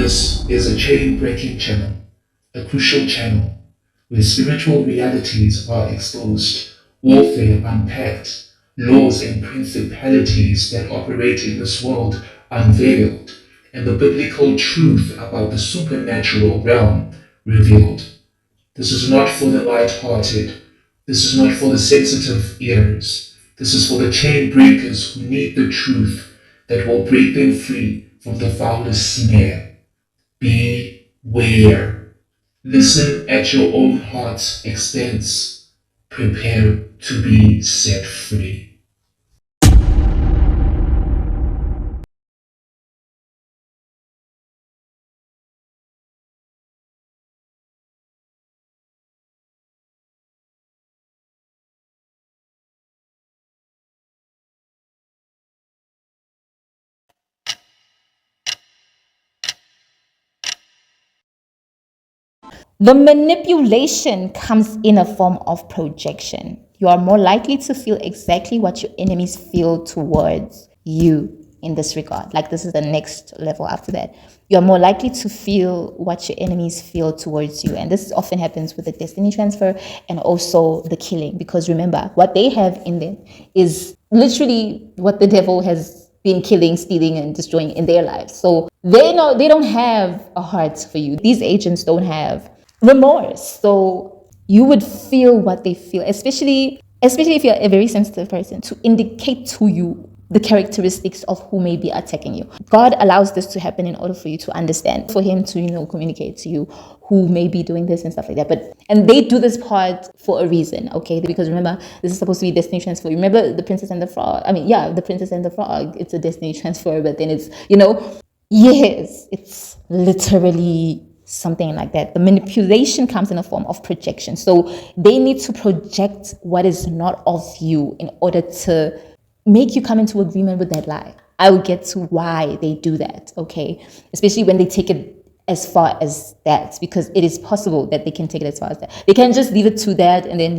This is a chain-breaking channel, a crucial channel, where spiritual realities are exposed, warfare unpacked, laws and principalities that operate in this world unveiled, and the biblical truth about the supernatural realm revealed. This is not for the light-hearted. This is not for the sensitive ears. This is for the chain breakers who need the truth that will break them free from the foulest snare. Beware. Listen at your own heart's expense. Prepare to be set free. The manipulation comes in a form of projection. You are more likely to feel exactly what your enemies feel towards you in this regard. Like, this is the next level after that. You are more likely to feel what your enemies feel towards you. And this often happens with the destiny transfer and also the killing. Because remember, what they have in them is literally what the devil has been killing, stealing, and destroying in their lives. So they know they don't have a heart for you. These agents don't have remorse. So you would feel what they feel, especially if you're a very sensitive person, to indicate to you the characteristics of who may be attacking you. God allows this to happen in order for you to understand, for him to, communicate to you who may be doing this and stuff like that. And they do this part for a reason, okay? Because remember, this is supposed to be destiny transfer. Remember the Princess and the Frog? The Princess and the Frog. It's a destiny transfer, but then it's, yes, it's literally something like that. The manipulation comes in a form of projection. So they need to project what is not of you in order to make you come into agreement with that lie. I will get to why they do that, okay? Especially when they take it as far as that, because it is possible that they can take it as far as that. They can just leave it to that and then,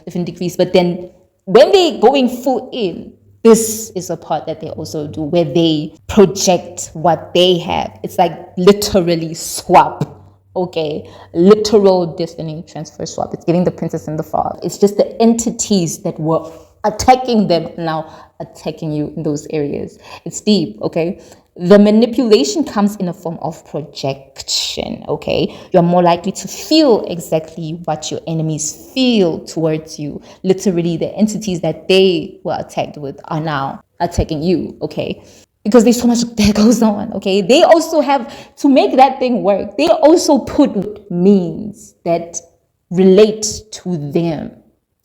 different degrees. But then when they going full in, this is a part that they also do where they project what they have. It's like literally swap. Okay, literal destiny transfer swap. It's giving the Princess and the Frog. It's just the entities that were attacking them now attacking you in those areas. It's deep, okay? The manipulation comes in a form of projection, okay? You're more likely to feel exactly what your enemies feel towards you. Literally, the entities that they were attacked with are now attacking you, okay? Because there's so much that goes on, okay? They also have to make that thing work. They also put means that relate to them.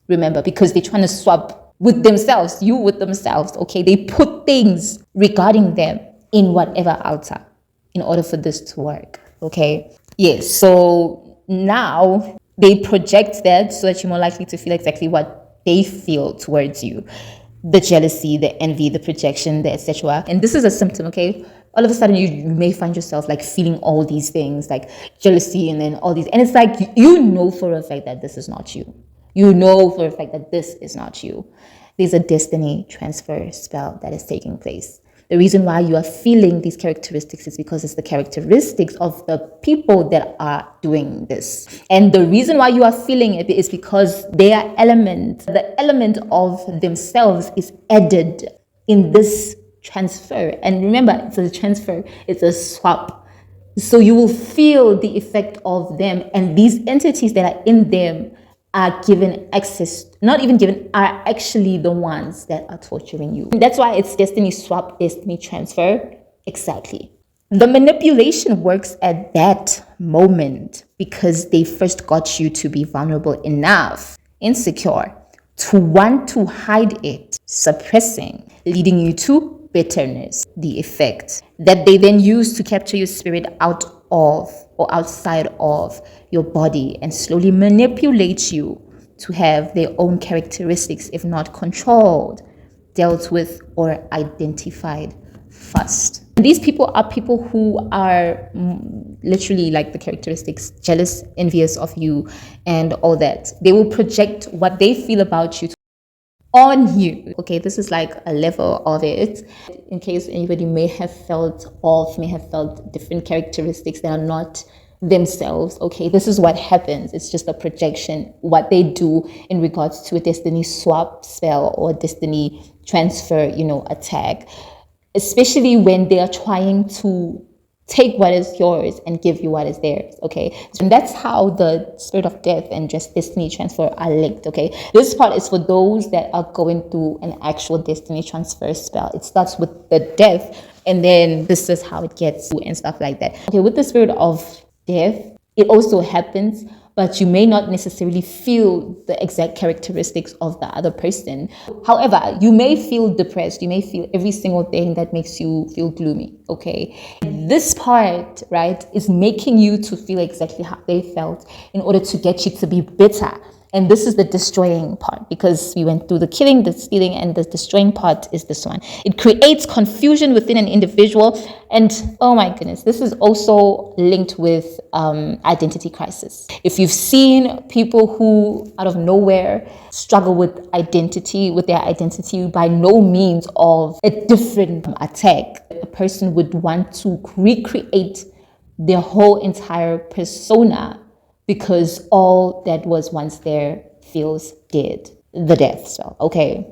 Remember, because they're trying to swap with themselves, you with themselves, okay? They put things regarding them in whatever altar in order for this to work, okay? Yes, so now they project that so that you're more likely to feel exactly what they feel towards you. The jealousy, the envy, the projection, the etc. And this is a symptom, okay? All of a sudden, you may find yourself like feeling all these things, like jealousy and then all these. And it's like, you know for a fact that this is not you. You know for a fact that this is not you. There's a destiny transfer spell that is taking place. The reason why you are feeling these characteristics is because it's the characteristics of the people that are doing this. And the reason why you are feeling it is because their the element of themselves is added in this transfer. And remember, it's a transfer, it's a swap. So you will feel the effect of them, and these entities that are in them are given access, not even given, are actually the ones that are torturing you. And that's why it's destiny swap, destiny transfer. Exactly. The manipulation works at that moment because they first got you to be vulnerable enough, insecure, to want to hide it, suppressing, leading you to bitterness, the effect that they then use to capture your spirit out of or outside of your body and slowly manipulate you to have their own characteristics, if not controlled, dealt with, or identified first. These people are people who are literally like the characteristics, jealous, envious of you, and all that. They will project what they feel about you on you. Okay, this is like a level of it. In case anybody may have felt off, may have felt different characteristics that are not themselves. Okay, this is what happens. It's just a projection. What they do in regards to a destiny swap spell or destiny transfer, attack, especially when they are trying to take what is yours and give you what is theirs. Okay, and that's how the spirit of death and just destiny transfer are linked. Okay, this part is for those that are going through an actual destiny transfer spell. It starts with the death, and then this is how it gets and stuff like that. Okay, with the spirit of death, it also happens, but you may not necessarily feel the exact characteristics of the other person. However, you may feel depressed. You may feel every single thing that makes you feel gloomy, okay? This part, right, is making you to feel exactly how they felt in order to get you to be bitter. And this is the destroying part, because we went through the killing, the stealing, and the destroying part is this one. It creates confusion within an individual. And oh my goodness, this is also linked with identity crisis. If you've seen people who out of nowhere struggle with their identity by no means of a different attack, a person would want to recreate their whole entire persona because all that was once there feels dead, the death spell, okay?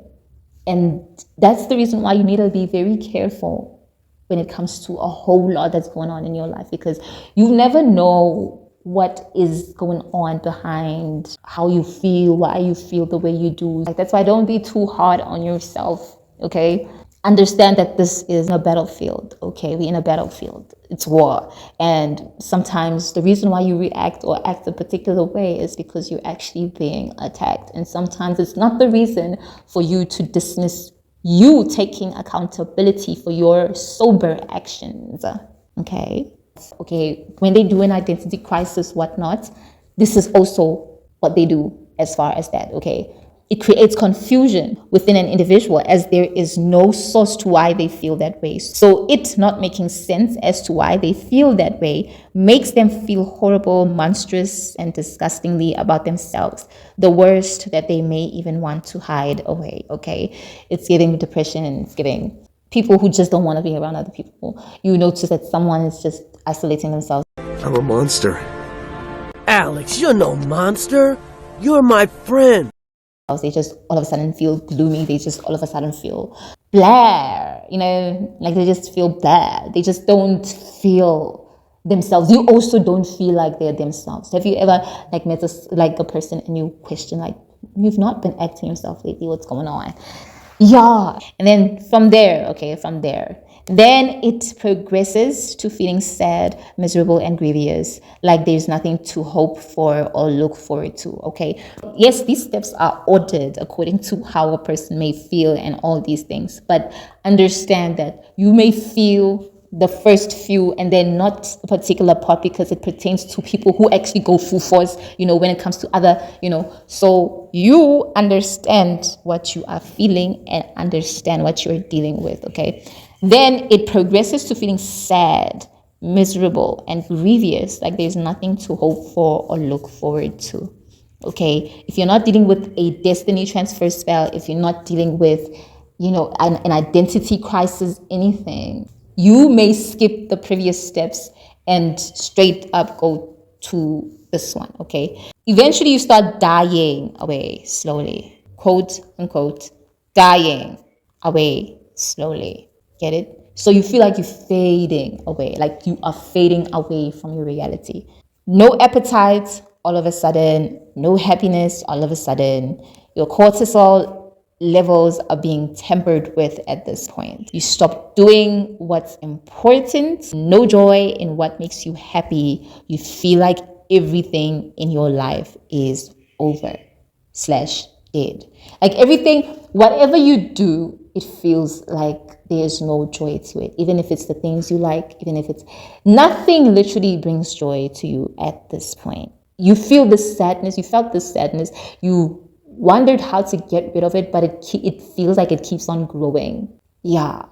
And that's the reason why you need to be very careful when it comes to a whole lot that's going on in your life, because you never know what is going on behind how you feel, why you feel the way you do. Like, that's why don't be too hard on yourself, okay? Understand that this is a battlefield, okay? We're in a battlefield. It's war. And sometimes the reason why you react or act a particular way is because you're actually being attacked. And sometimes it's not the reason for you to dismiss you taking accountability for your sober actions, okay? Okay, when they do an identity crisis, whatnot, this is also what they do as far as that, okay? It creates confusion within an individual as there is no source to why they feel that way. So it not making sense as to why they feel that way makes them feel horrible, monstrous, and disgustingly about themselves. The worst that they may even want to hide away, okay? It's getting depression, and it's getting people who just don't want to be around other people. You notice that someone is just isolating themselves. I'm a monster. Alex, you're no monster. You're my friend. They just all of a sudden feel gloomy. They just all of a sudden feel blah, like they just feel bad. They just don't feel themselves. You also don't feel like they're themselves. Have you ever met a person and you question, like, you've not been acting yourself lately, what's going on? Yeah. And then from there, then it progresses to feeling sad, miserable, and grievous, like there's nothing to hope for or look forward to, okay? Yes, these steps are ordered according to how a person may feel and all these things, but understand that you may feel the first few and then not a particular part because it pertains to people who actually go full force, when it comes to other, so you understand what you are feeling and understand what you're dealing with, okay? Then it progresses to feeling sad, miserable, and grievous, like there's nothing to hope for or look forward to, okay? If you're not dealing with a destiny transfer spell, if you're not dealing with, an identity crisis, anything, you may skip the previous steps and straight up go to this one, okay? Eventually you start dying away slowly, quote unquote, dying away slowly. Get it? So you feel like you're fading away, like you are fading away from your reality. No appetite all of a sudden, no happiness all of a sudden. Your cortisol levels are being tampered with at this point. You stop doing what's important, no joy in what makes you happy. You feel like everything in your life is over / dead. Like everything, whatever you do, it feels like there's no joy to it. Even if it's the things you like, even if it's nothing literally brings joy to you at this point. You feel this sadness, you felt this sadness, you wondered how to get rid of it, but it feels like it keeps on growing. Yeah,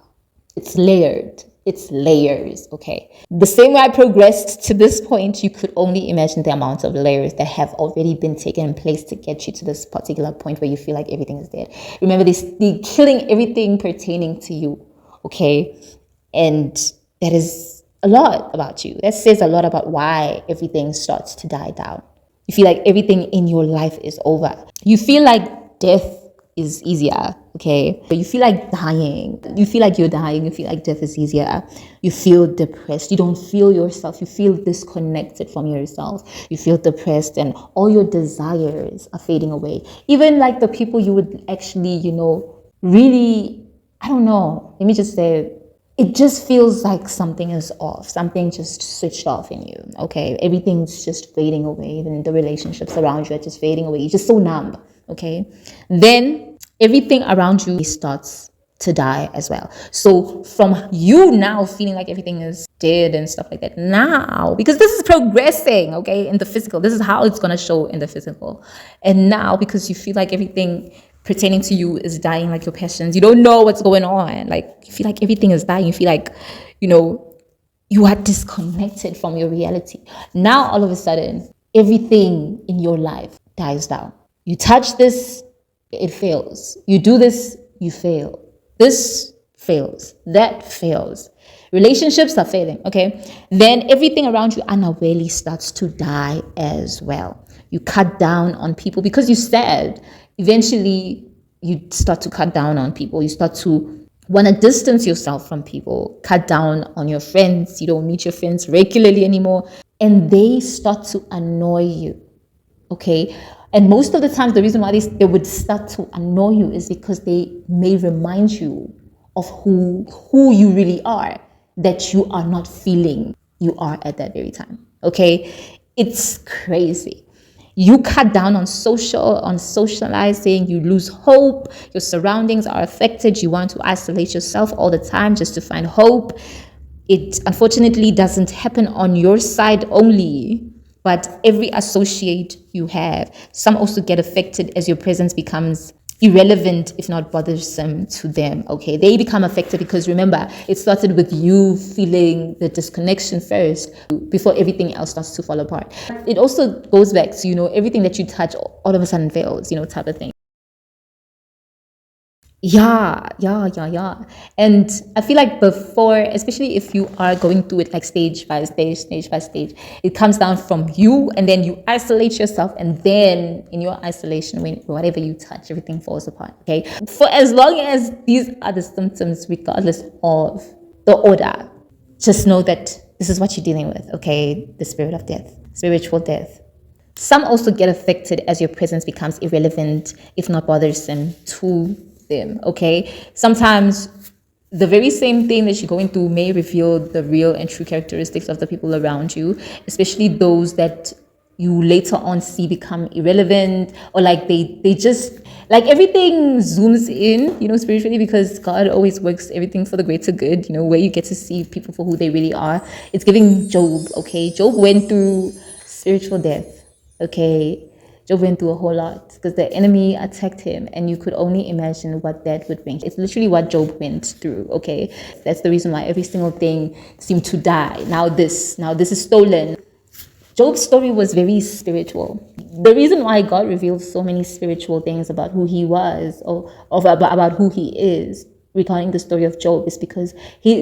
it's layered. It's layers, okay? The same way I progressed to this point, you could only imagine the amount of layers that have already been taken in place to get you to this particular point where you feel like everything is dead. Remember, they're killing everything pertaining to you, okay? And that is a lot about you. That says a lot about why everything starts to die down. You feel like everything in your life is over. You feel like death is easier, okay? But you feel like dying. You feel like you're dying. You feel like death is easier. You feel depressed. You don't feel yourself. You feel disconnected from yourself. You feel depressed and all your desires are fading away. Even like the people you would actually, really, I don't know. Let me just say, it just feels like something is off. Something just switched off in you, okay? Everything's just fading away. Even the relationships around you are just fading away. You're just so numb, okay? Then everything around you starts to die as well. So from you now feeling like everything is dead and stuff like that, now, because this is progressing, okay, in the physical, this is how it's going to show in the physical. And now, because you feel like everything pertaining to you is dying, like your passions, you don't know what's going on, like you feel like everything is dying, you feel like, you are disconnected from your reality. Now, all of a sudden, everything in your life dies down. You touch this, it fails. You do this, you fail. This fails. That fails. Relationships are failing, okay? Then everything around you unawarely starts to die as well. You cut down on people because you said eventually you start to cut down on people. You start to want to distance yourself from people, cut down on your friends. You don't meet your friends regularly anymore. And they start to annoy you, okay? And most of the times, the reason why they would start to annoy you is because they may remind you of who you really are, that you are not feeling you are at that very time, okay? It's crazy. You cut down on socializing, you lose hope, your surroundings are affected, you want to isolate yourself all the time just to find hope. It unfortunately doesn't happen on your side only, but every associate you have. Some also get affected as your presence becomes irrelevant, if not bothersome to them, okay? They become affected because remember, it started with you feeling the disconnection first before everything else starts to fall apart. It also goes back to, everything that you touch all of a sudden fails, type of thing. Yeah. And I feel like before, especially if you are going through it like stage by stage, it comes down from you and then you isolate yourself. And then in your isolation, when whatever you touch, everything falls apart. Okay. For as long as these are the symptoms, regardless of the order, just know that this is what you're dealing with. Okay. The spirit of death, spiritual death. Some also get affected as your presence becomes irrelevant, if not bothersome to them, okay? Sometimes the very same thing that you're going through may reveal the real and true characteristics of the people around you, especially those that you later on see become irrelevant, or like they just, like everything zooms in, spiritually, because God always works everything for the greater good, where you get to see people for who they really are. It's giving Job, okay? Job went through spiritual death, okay? Job went through a whole lot because the enemy attacked him, and you could only imagine what that would bring. It's literally what Job went through, okay? That's the reason why every single thing seemed to die. Now this is stolen. Job's story was very spiritual. The reason why God revealed so many spiritual things about who he was, or about who he is, regarding the story of Job, is because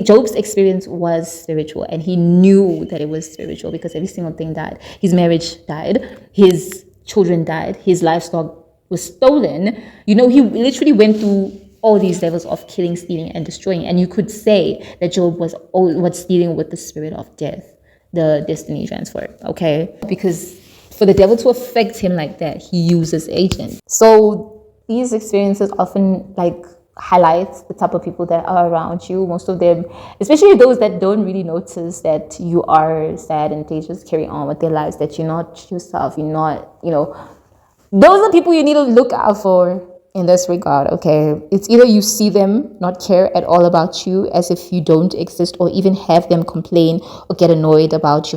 Job's experience was spiritual, and he knew that it was spiritual because every single thing died. His marriage died. His children died. His livestock was stolen. He literally went through all these levels of killing, stealing, and destroying. And you could say that Job was dealing with the spirit of death, the destiny transfer, okay? Because for the devil to affect him like that, he uses agents. So these experiences often highlights the type of people that are around you. Most of them, especially those that don't really notice that you are sad and they just carry on with their lives, that you're not yourself, you're not, those are people you need to look out for in this regard, okay? It's either you see them not care at all about you, as if you don't exist, or even have them complain or get annoyed about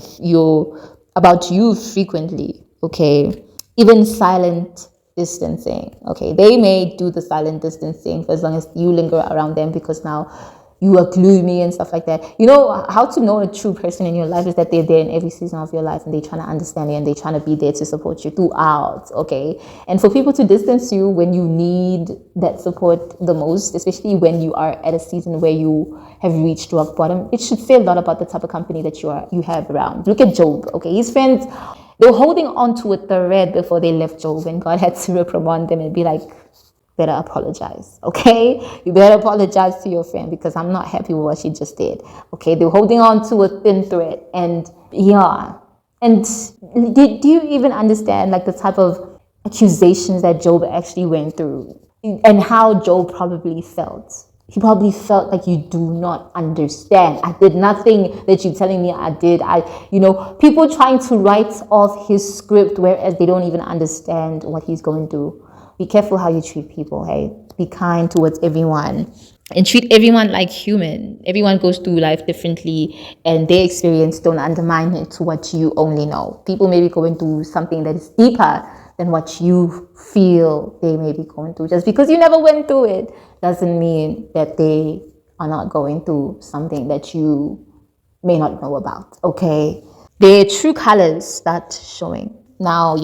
you frequently, okay? Even silent distancing, okay? They may do the silent distancing for as long as you linger around them, because now you are gloomy and stuff like that. You know how to know a true person in your life is that they're there in every season of your life and they're trying to understand you and they're trying to be there to support you throughout, okay? And for people to distance you when you need that support the most, especially when you are at a season where you have reached rock bottom, it should say a lot about the type of company that you have around. Look at Job, okay? His friends, they were holding on to a thread before they left Job, and God had to reprimand them and be like, better apologize, okay? You better apologize to your friend because I'm not happy with what she just did, okay? They're holding on to a thin thread, and yeah. And do you even understand like the type of accusations that Job actually went through and how Job probably felt? He probably felt like, you do not understand. I did nothing that you're telling me I did. People trying to write off his script, whereas they don't even understand what he's going through. Be careful how you treat people, hey? Be kind towards everyone and treat everyone like human. Everyone goes through life differently and their experience don't undermine it to what you only know. People may be going through something that is deeper than what you feel they may be going through. Just because you never went through it doesn't mean that they are not going through something that you may not know about, okay? Their true colors start showing. Now,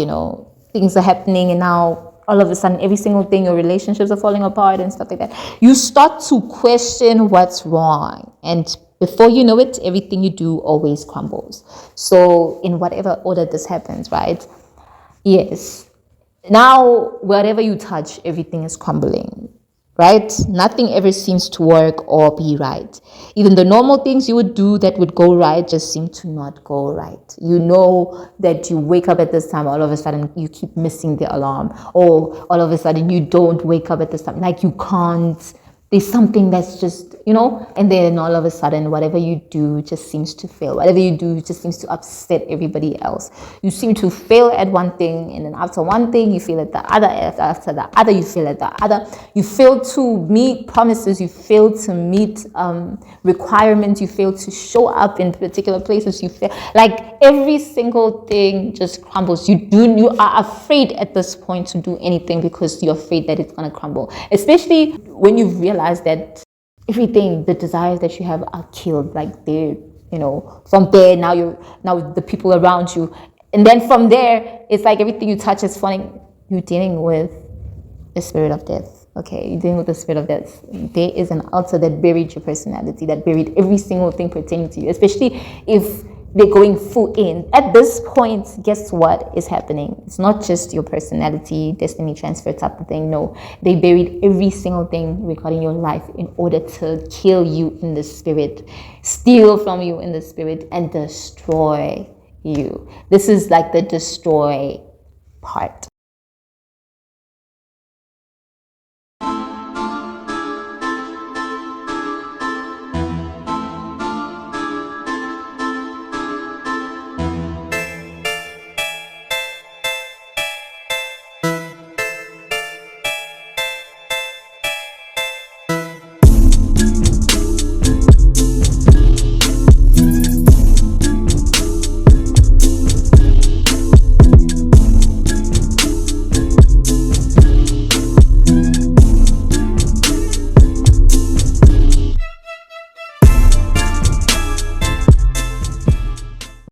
things are happening and now all of a sudden every single thing, your relationships are falling apart and stuff like that. You start to question what's wrong. And before you know it, everything you do always crumbles. So in whatever order this happens, right? Yes. Now, whatever you touch, everything is crumbling, right? Nothing ever seems to work or be right. Even the normal things you would do that would go right just seem to not go right. You know that you wake up at this time, all of a sudden you keep missing the alarm, or all of a sudden you don't wake up at this time, like you can't. There's something that's just, and then all of a sudden, whatever you do just seems to fail. Whatever you do just seems to upset everybody else. You seem to fail at one thing, and then after one thing, you fail at the other. After the other, you fail at the other. You fail to meet promises. You fail to meet requirements. You fail to show up in particular places. You fail. Like every single thing just crumbles. You are afraid at this point to do anything because you're afraid that it's going to crumble. Especially when you realize that everything, the desires that you have are killed, like they're, from there, now the people around you. And then from there, it's like everything you touch is falling. You're dealing with the spirit of death. Okay, you're dealing with the spirit of death. There is an altar that buried your personality, that buried every single thing pertaining to you, especially if they're going full in. At this point, guess what is happening? It's not just your personality, destiny transfer type of thing. No, they buried every single thing regarding your life in order to kill you in the spirit, steal from you in the spirit, and destroy you. This is like the destroy part.